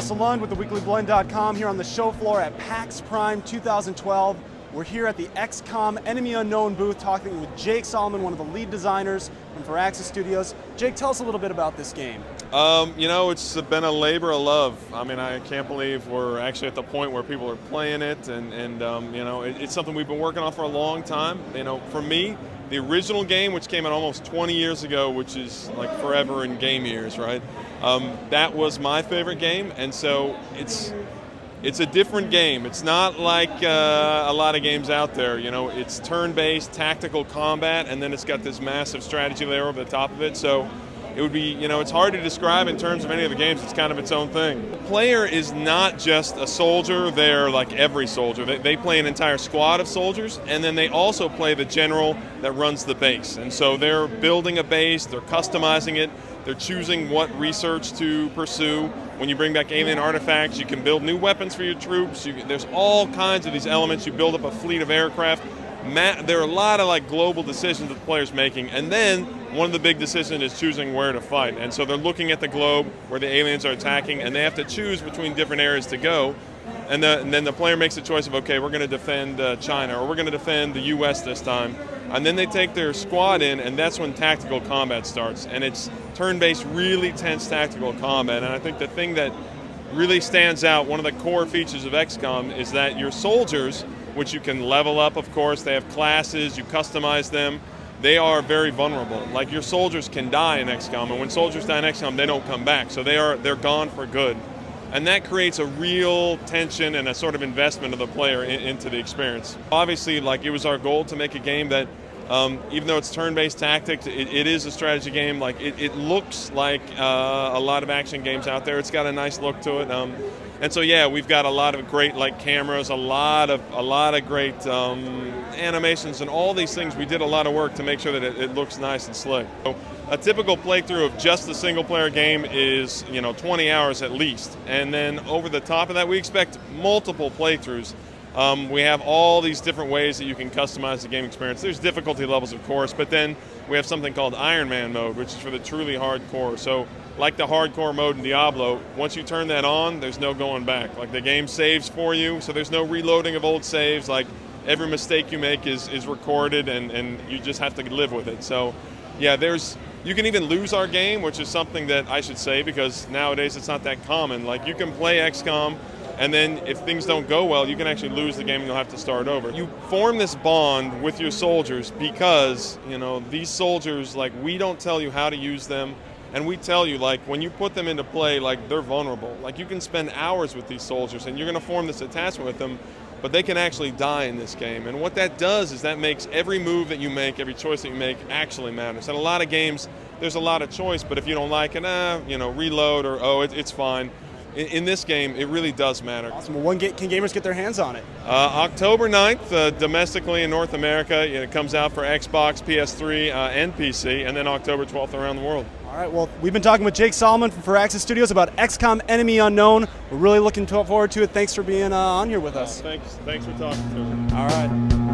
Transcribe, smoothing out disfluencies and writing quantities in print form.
Russell Lund with theweeklyblend.com here on the show floor at PAX Prime 2012. We're here at the Xcom Enemy Unknown booth talking with Jake Solomon, one of the lead designers from Firaxis Studios. Jake, tell us a little bit about this game. It's been a labor of love. I mean, I can't believe we're actually at the point where people are playing it, and it's something we've been working on for a long time. For me, the original game, which came out almost 20 years ago, which is like forever in game years, right? That was my favorite game, and so it's a different game. It's not like a lot of games out there. It's turn-based, tactical combat, and then it's got this massive strategy layer over the top of it. So it would be, it's hard to describe in terms of any of the games. It's kind of its own thing. The player is not just a soldier. They're like every soldier. They play an entire squad of soldiers, and then they also play the general that runs the base. And so they're building a base, they're customizing it, they're choosing what research to pursue. When you bring back alien artifacts, you can build new weapons for your troops. There's all kinds of these elements. You build up a fleet of aircraft. There are a lot of global decisions that the player's making, and then one of the big decisions is choosing where to fight. And so they're looking at the globe where the aliens are attacking, and they have to choose between different areas to go. And then the player makes a choice of, okay, we're going to defend China, or we're going to defend the U.S. this time. And then they take their squad in, and that's when tactical combat starts. And it's turn-based, really tense tactical combat. And I think the thing that really stands out, one of the core features of XCOM, is that your soldiers, which you can level up, of course, they have classes, you customize them, they are very vulnerable. Like, your soldiers can die in XCOM, and when soldiers die in XCOM, they don't come back. So they're gone for good. And that creates a real tension and a sort of investment of the player into the experience. Obviously, it was our goal to make a game that, even though it's turn-based tactics, it is a strategy game. It looks like a lot of action games out there. It's got a nice look to it. And so, yeah, we've got a lot of great cameras, a lot of great animations, and all these things. We did a lot of work to make sure that it looks nice and slick. So a typical playthrough of just the single-player game is 20 hours at least, and then over the top of that, we expect multiple playthroughs. We have all these different ways that you can customize the game experience. There's difficulty levels, of course, but then we have something called Iron Man mode, which is for the truly hardcore. So, like the hardcore mode in Diablo, once you turn that on, there's no going back. The game saves for you, so there's no reloading of old saves. Every mistake you make is recorded, and you just have to live with it. So, yeah, you can even lose our game, which is something that I should say, because nowadays it's not that common. You can play XCOM, and then if things don't go well, you can actually lose the game and you'll have to start over. You form this bond with your soldiers because, these soldiers, we don't tell you how to use them, and we tell you, when you put them into play, they're vulnerable. You can spend hours with these soldiers, and you're going to form this attachment with them, but they can actually die in this game. And what that does is that makes every move that you make, every choice that you make actually matters. In a lot of games, there's a lot of choice, but if you don't like it, reload, or, it's fine. In this game, it really does matter. Awesome. Well, when can gamers get their hands on it? October 9th, domestically in North America. It comes out for Xbox, PS3, and PC, and then October 12th around the world. All right, well, we've been talking with Jake Solomon from Firaxis Studios about XCOM Enemy Unknown. We're really looking forward to it. Thanks for being on here with us. Thanks for talking to me. All right.